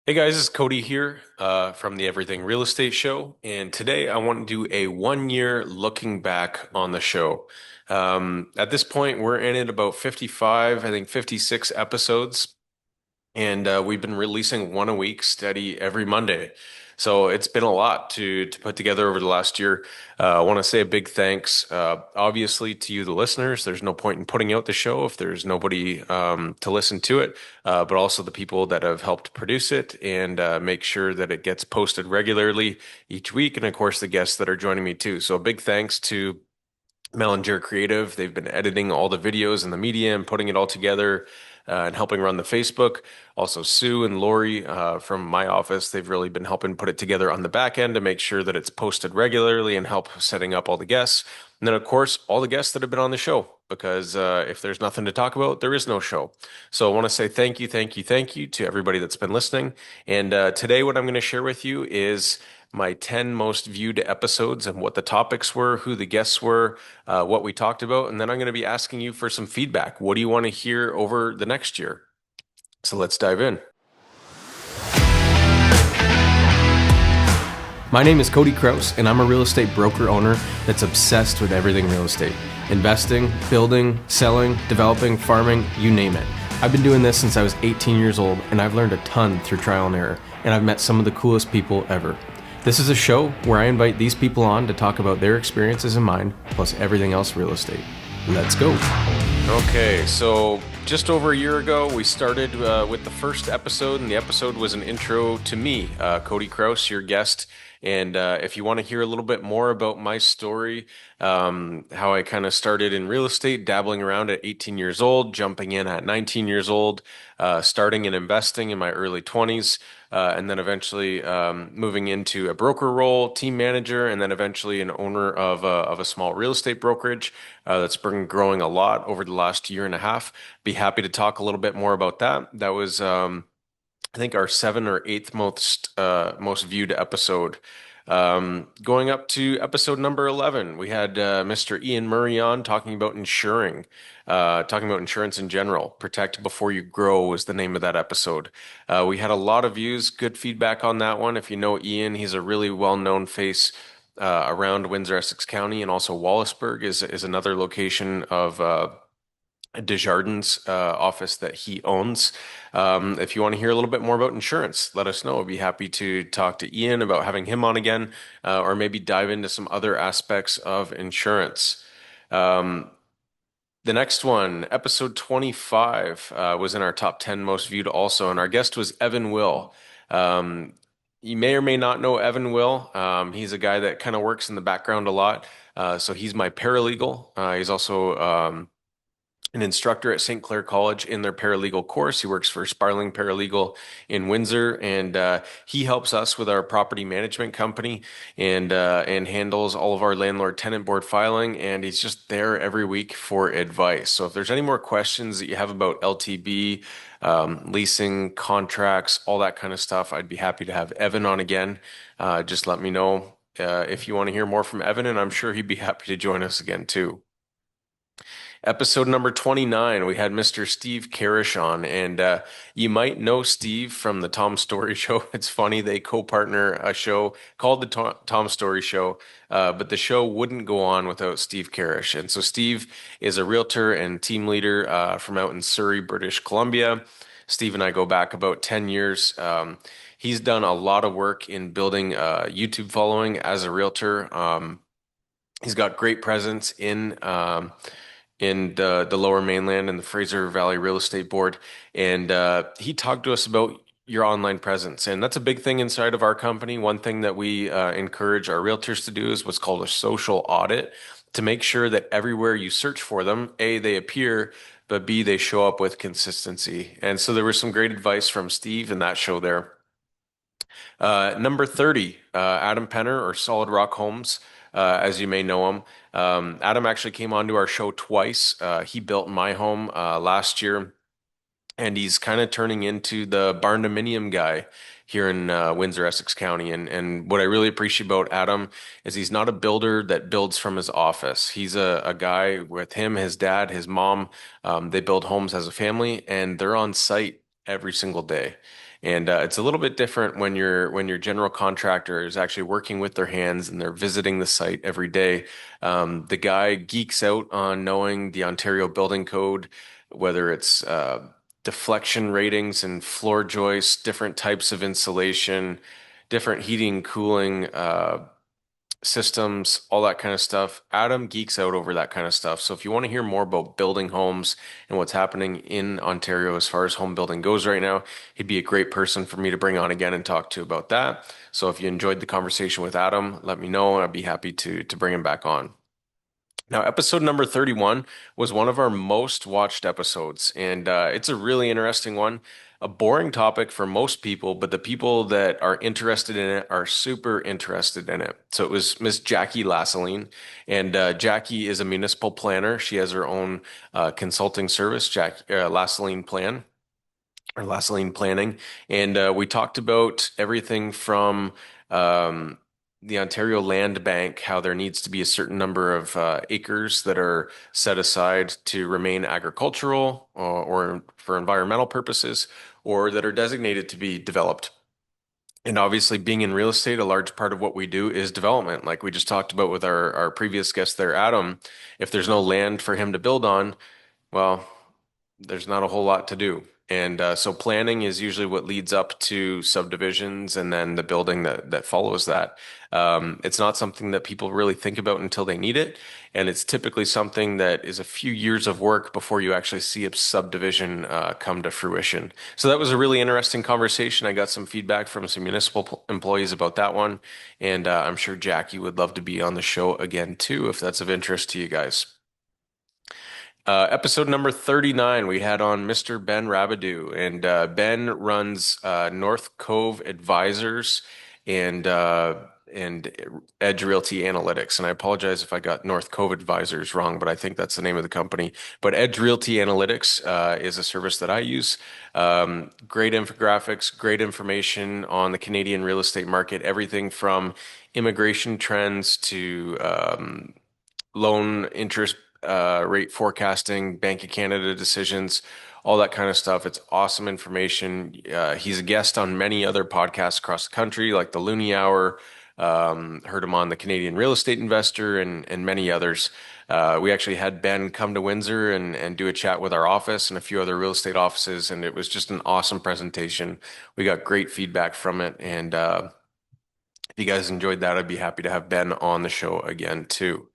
Hey guys, it's Cody here from the Everything Real Estate Show, and today I want to do a 1 year looking back on the show. At this point, we're in at about 55, I think 56 episodes, and we've been releasing one a week steady every Monday. So it's been a lot to put together over the last year. I want to say a big thanks, obviously, to you, the listeners. There's no point in putting out the show if there's nobody to listen to it, but also the people that have helped produce it and make sure that it gets posted regularly each week, and of course the guests that are joining me too. So a big thanks to Mel and Jer Creative. They've been editing all the videos and the media and putting it all together and helping run the Facebook. Also, Sue and Lori from my office, they've really been helping put it together on the back end to make sure that it's posted regularly and help setting up all the guests. And then, of course, all the guests that have been on the show, because if there's nothing to talk about, there is no show. So I want to say thank you, thank you, thank you to everybody that's been listening. And today, what I'm going to share with you is my 10 most viewed episodes and what the topics were, who the guests were, what we talked about. And then I'm going to be asking you for some feedback. What do you want to hear over the next year? So let's dive in. My name is Cody Kraus, and I'm a real estate broker owner that's obsessed with everything real estate. Investing, building, selling, developing, farming, you name it. I've been doing this since I was 18 years old, and I've learned a ton through trial and error, and I've met some of the coolest people ever. This is a show where I invite these people on to talk about their experiences and mine, plus everything else real estate. Let's go. Okay, so just over a year ago, we started with the first episode, and the episode was an intro to me, Cody Kraus, your guest. And if you want to hear a little bit more about my story, how I kind of started in real estate, dabbling around at 18 years old, jumping in at 19 years old, starting and investing in my early 20s, and then eventually moving into a broker role, team manager, and then eventually an owner of a small real estate brokerage that's been growing a lot over the last year and a half. Be happy to talk a little bit more about that. That was I think our seventh or eighth most viewed episode. Going up to episode number 11, we had Mr. Ian Murray on talking about insurance in general. Protect Before You Grow was the name of that episode. We had a lot of views, good feedback on that one. If you know Ian, he's a really well-known face around Windsor, Essex County, and also Wallaceburg is another location of Desjardins office that he owns. If you want to hear a little bit more about insurance, let us know. I'd be happy to talk to Ian about having him on again, or maybe dive into some other aspects of insurance. Um, the next one, episode 25, was in our top 10 most viewed also, and our guest was Evan Will. Um, you may or may not know Evan Will. He's a guy that kind of works in the background a lot. So he's my paralegal. He's also an instructor at St. Clair College in their paralegal course. He works for Sparling Paralegal in Windsor, and he helps us with our property management company and handles all of our landlord tenant board filing. And he's just there every week for advice. So if there's any more questions that you have about LTB, leasing, contracts, all that kind of stuff, I'd be happy to have Evan on again. Just let me know if you want to hear more from Evan, and I'm sure he'd be happy to join us again too. Episode number 29, we had Mr. Steve Karish on, and you might know Steve from the Tom Story Show. It's funny, they co-partner a show called the Tom Story Show, but the show wouldn't go on without Steve Karish. And so Steve is a realtor and team leader from out in Surrey, British Columbia. Steve and I go back about 10 years. He's done a lot of work in building a YouTube following as a realtor. He's got great presence in the Lower Mainland and the Fraser Valley Real Estate Board, and he talked to us about your online presence, and that's a big thing inside of our company. One thing that we encourage our realtors to do is what's called a social audit to make sure that everywhere you search for them, A, they appear, but B, they show up with consistency. And so there was some great advice from Steve in that show there. Number 30, Adam Penner or Solid Rock Homes, as you may know him. Adam actually came onto our show twice. He built my home last year, and he's kind of turning into the barn-dominium guy here in Windsor, Essex County. And what I really appreciate about Adam is he's not a builder that builds from his office. He's a guy with him, his dad, his mom. They build homes as a family, and they're on site every single day. And it's a little bit different when your general contractor is actually working with their hands and they're visiting the site every day. The guy geeks out on knowing the Ontario Building Code, whether it's deflection ratings and floor joists, different types of insulation, different heating, cooling systems, all that kind of stuff. Adam geeks out over that kind of stuff. So if you want to hear more about building homes and what's happening in Ontario as far as home building goes right now, he'd be a great person for me to bring on again and talk to about that. So if you enjoyed the conversation with Adam, let me know and I'd be happy to bring him back on. Now, episode number 31 was one of our most watched episodes, and it's a really interesting one. A boring topic for most people, but the people that are interested in it are super interested in it. So it was Miss Jackie Lassaline, and Jackie is a municipal planner. She has her own consulting service, Lassaline Plan or last lane planning. And we talked about everything from um, the Ontario Land Bank, how there needs to be a certain number of acres that are set aside to remain agricultural or for environmental purposes, or that are designated to be developed. And obviously, being in real estate, a large part of what we do is development. Like we just talked about with our previous guest there, Adam. If there's no land for him to build on, well, there's not a whole lot to do. And so planning is usually what leads up to subdivisions and then the building that follows that. It's not something that people really think about until they need it. And it's typically something that is a few years of work before you actually see a subdivision come to fruition. So that was a really interesting conversation. I got some feedback from some municipal employees about that one. And I'm sure Jackie would love to be on the show again too, if that's of interest to you guys. Episode number 39, we had on Mr. Ben Rabideau, and Ben runs North Cove Advisors and and Edge Realty Analytics. And I apologize if I got North Cove Advisors wrong, but I think that's the name of the company. But Edge Realty Analytics is a service that I use. Great infographics, great information on the Canadian real estate market, everything from immigration trends to loan interest rate forecasting, Bank of Canada decisions, all that kind of stuff. It's awesome information. He's a guest on many other podcasts across the country, like the Looney Hour. Heard him on the Canadian Real Estate Investor and many others. We actually had Ben come to Windsor and do a chat with our office and a few other real estate offices, and it was just an awesome presentation. We got great feedback from it, and if you guys enjoyed that, I'd be happy to have Ben on the show again too.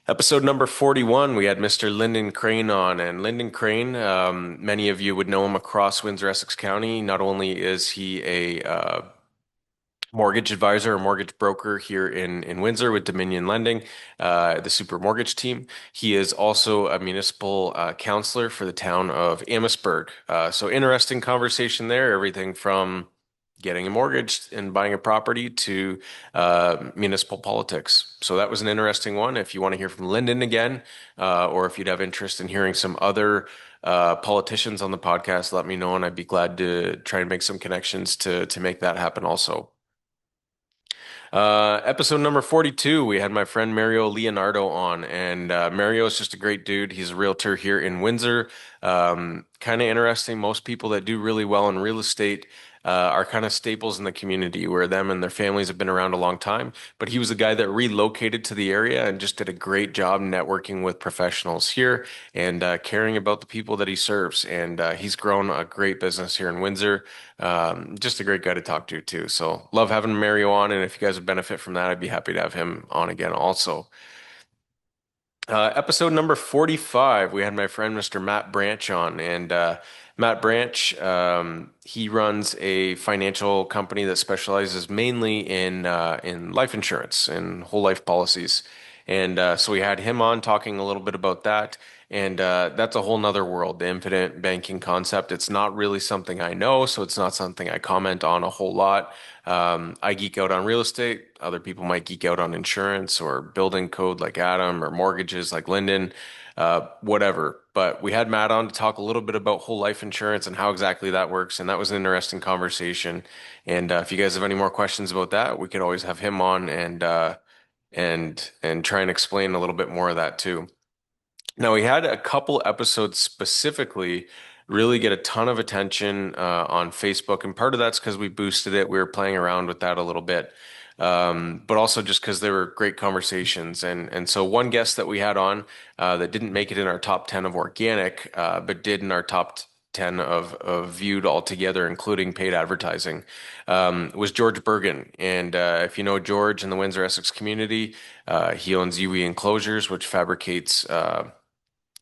Episode number 41, we had Mr. Lyndon Crane on, and Lyndon Crane, many of you would know him across Windsor, Essex County. Not only is he a mortgage advisor or mortgage broker here in Windsor with Dominion Lending, the super mortgage team. He is also a municipal counselor for the town of Amherstburg. So interesting conversation there, everything from getting a mortgage and buying a property to municipal politics. So that was an interesting one. If you want to hear from Lyndon again, or if you'd have interest in hearing some other politicians on the podcast, let me know, and I'd be glad to try and make some connections to make that happen also. Episode number 42, we had my friend Mario Leonardo on, and Mario is just a great dude. He's a realtor here in Windsor. Kind of interesting. Most people that do really well in real estate are kind of staples in the community where them and their families have been around a long time. But he was a guy that relocated to the area and just did a great job networking with professionals here and caring about the people that he serves. And he's grown a great business here in Windsor. Just a great guy to talk to too. So love having Mario on, and if you guys would benefit from that, I'd be happy to have him on again also. Episode number 45, we had my friend Mr. Matt Branch on, and Matt Branch, he runs a financial company that specializes mainly in life insurance and whole life policies. And so we had him on talking a little bit about that. And that's a whole nother world, the infinite banking concept. It's not really something I know, so it's not something I comment on a whole lot. I geek out on real estate. Other people might geek out on insurance or building code like Adam or mortgages like Lyndon, whatever. But we had Matt on to talk a little bit about whole life insurance and how exactly that works. And that was an interesting conversation. And if you guys have any more questions about that, we could always have him on and try and explain a little bit more of that too. Now, we had a couple episodes specifically really get a ton of attention on Facebook. And part of that's because we boosted it. We were playing around with that a little bit. But also just because they were great conversations. And so one guest that we had on that didn't make it in our top 10 of organic, but did in our top 10 of viewed altogether, including paid advertising, was George Bergen. And if you know George in the Windsor Essex community, he owns UE Enclosures, which fabricates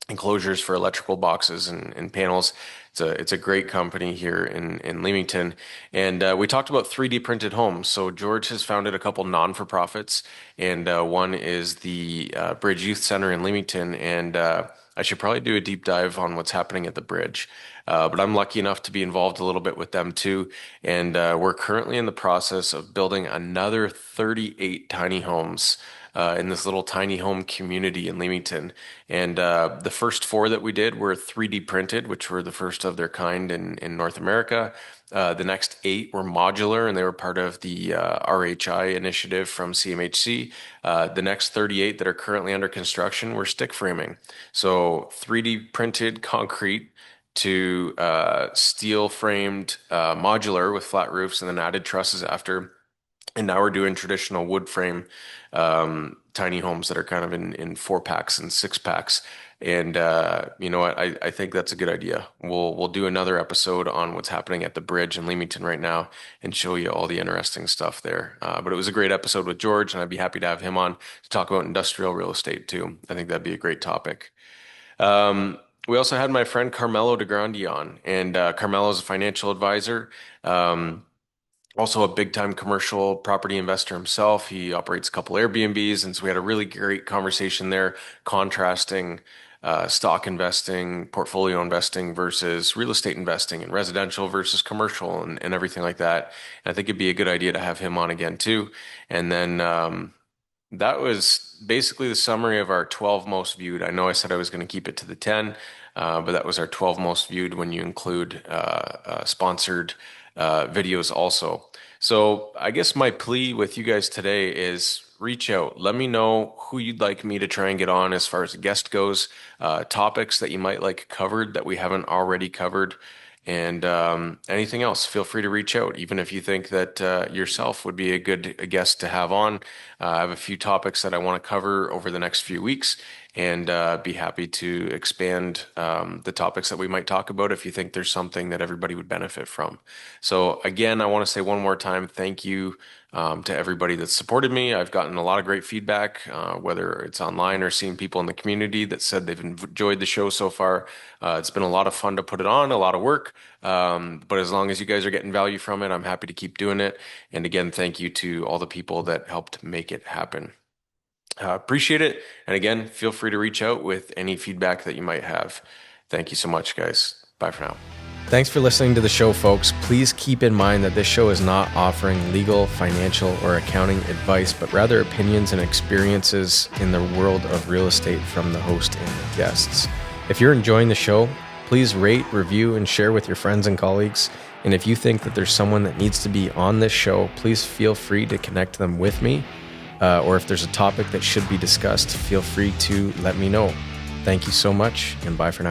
enclosures for electrical boxes and panels. It's a great company here in Leamington. And we talked about 3D printed homes. So George has founded a couple non-for-profits, and one is the Bridge Youth Center in Leamington. And I should probably do a deep dive on what's happening at the Bridge. But I'm lucky enough to be involved a little bit with them too. And we're currently in the process of building another 38 tiny homes in this little tiny home community in Leamington. And the first four that we did were 3D printed, which were the first of their kind in North America. The next eight were modular, and they were part of the RHI initiative from CMHC. The next 38 that are currently under construction were stick framing. So 3D printed concrete to steel framed modular with flat roofs and then added trusses after. And now we're doing traditional wood frame tiny homes that are kind of in 4-packs and 6-packs. And you know what? I think that's a good idea. We'll do another episode on what's happening at the Bridge in Leamington right now and show you all the interesting stuff there. But it was a great episode with George, and I'd be happy to have him on to talk about industrial real estate too. I think that'd be a great topic. We also had my friend Carmelo DeGrandi on, and Carmelo is a financial advisor. Also a big time commercial property investor himself. He operates a couple Airbnbs. And so we had a really great conversation there, contrasting stock investing, portfolio investing versus real estate investing, and residential versus commercial, and everything like that. And I think it'd be a good idea to have him on again too. And then that was basically the summary of our 12 most viewed. I know I said I was going to keep it to the 10, but that was our 12 most viewed when you include sponsored videos also. So I guess my plea with you guys today is reach out. Let me know who you'd like me to try and get on as far as a guest goes, topics that you might like covered that we haven't already covered. And anything else, feel free to reach out, even if you think that yourself would be a good guest to have on. I have a few topics that I want to cover over the next few weeks, and be happy to expand the topics that we might talk about if you think there's something that everybody would benefit from. So again, I want to say one more time, thank you to everybody that's supported me. I've gotten a lot of great feedback, whether it's online or seeing people in the community that said they've enjoyed the show so far. It's been a lot of fun to put it on, a lot of work. But as long as you guys are getting value from it, I'm happy to keep doing it. And again, thank you to all the people that helped make it happen. Appreciate it. And again, feel free to reach out with any feedback that you might have. Thank you so much, guys. Bye for now. Thanks for listening to the show, folks. Please keep in mind that this show is not offering legal, financial, or accounting advice, but rather opinions and experiences in the world of real estate from the host and the guests. If you're enjoying the show, please rate, review, and share with your friends and colleagues. And if you think that there's someone that needs to be on this show, please feel free to connect them with me. Or if there's a topic that should be discussed, feel free to let me know. Thank you so much, and bye for now.